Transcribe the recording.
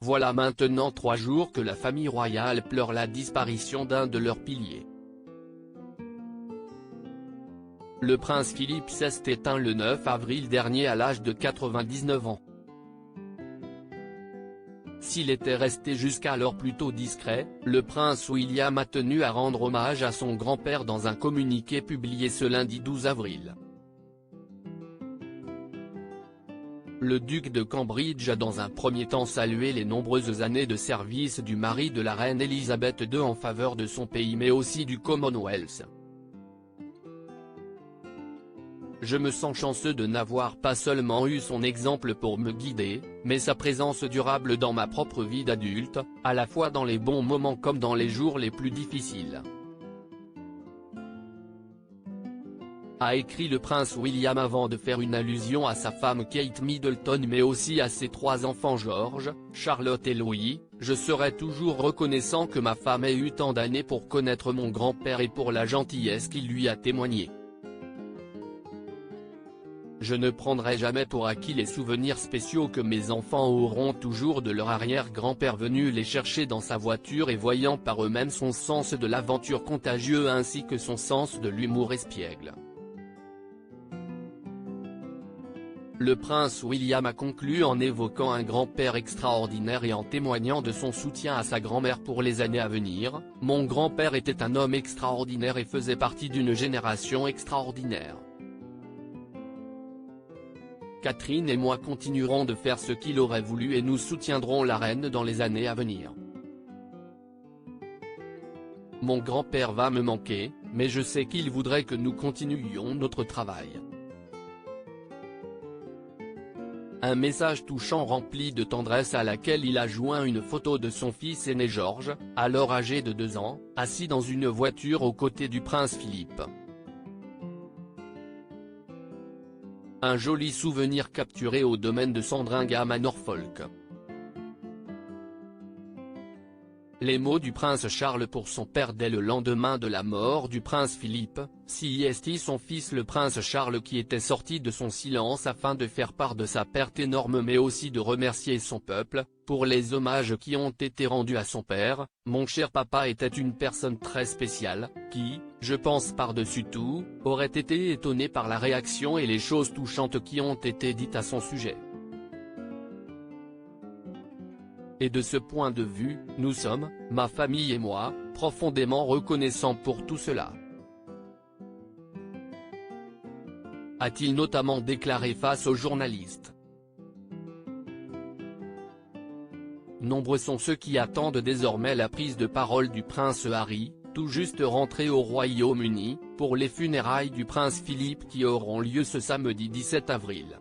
Voilà maintenant 3 jours que la famille royale pleure la disparition d'un de leurs piliers. Le prince Philippe s'est éteint le 9 avril dernier à l'âge de 99 ans. S'il était resté jusqu'alors plutôt discret, le prince William a tenu à rendre hommage à son grand-père dans un communiqué publié ce lundi 12 avril. Le duc de Cambridge a dans un premier temps salué les nombreuses années de service du mari de la reine Elisabeth II en faveur de son pays mais aussi du Commonwealth. Je me sens chanceux de n'avoir pas seulement eu son exemple pour me guider, mais sa présence durable dans ma propre vie d'adulte, à la fois dans les bons moments comme dans les jours les plus difficiles. A écrit le prince William avant de faire une allusion à sa femme Kate Middleton mais aussi à ses 3 enfants George, Charlotte et Louis. Je serai toujours reconnaissant que ma femme ait eu tant d'années pour connaître mon grand-père et pour la gentillesse qu'il lui a témoignée. Je ne prendrai jamais pour acquis les souvenirs spéciaux que mes enfants auront toujours de leur arrière-grand-père venu les chercher dans sa voiture et voyant par eux-mêmes son sens de l'aventure contagieux ainsi que son sens de l'humour espiègle. Le prince William a conclu en évoquant un grand-père extraordinaire et en témoignant de son soutien à sa grand-mère pour les années à venir. « Mon grand-père était un homme extraordinaire et faisait partie d'une génération extraordinaire. Catherine et moi continuerons de faire ce qu'il aurait voulu et nous soutiendrons la reine dans les années à venir. Mon grand-père va me manquer, mais je sais qu'il voudrait que nous continuions notre travail. » Un message touchant rempli de tendresse à laquelle il a joint une photo de son fils aîné George, alors âgé de 2 ans, assis dans une voiture aux côtés du prince Philippe. Un joli souvenir capturé au domaine de Sandringham à Norfolk. Les mots du prince Charles pour son père dès le lendemain de la mort du prince Philippe, c'est son fils le prince Charles qui était sorti de son silence afin de faire part de sa perte énorme mais aussi de remercier son peuple, pour les hommages qui ont été rendus à son père. Mon cher papa était une personne très spéciale, qui, je pense par-dessus tout, aurait été étonné par la réaction et les choses touchantes qui ont été dites à son sujet. Et de ce point de vue, nous sommes, ma famille et moi, profondément reconnaissants pour tout cela. A-t-il notamment déclaré face aux journalistes. Nombreux sont ceux qui attendent désormais la prise de parole du prince Harry, tout juste rentré au Royaume-Uni, pour les funérailles du prince Philippe qui auront lieu ce samedi 17 avril.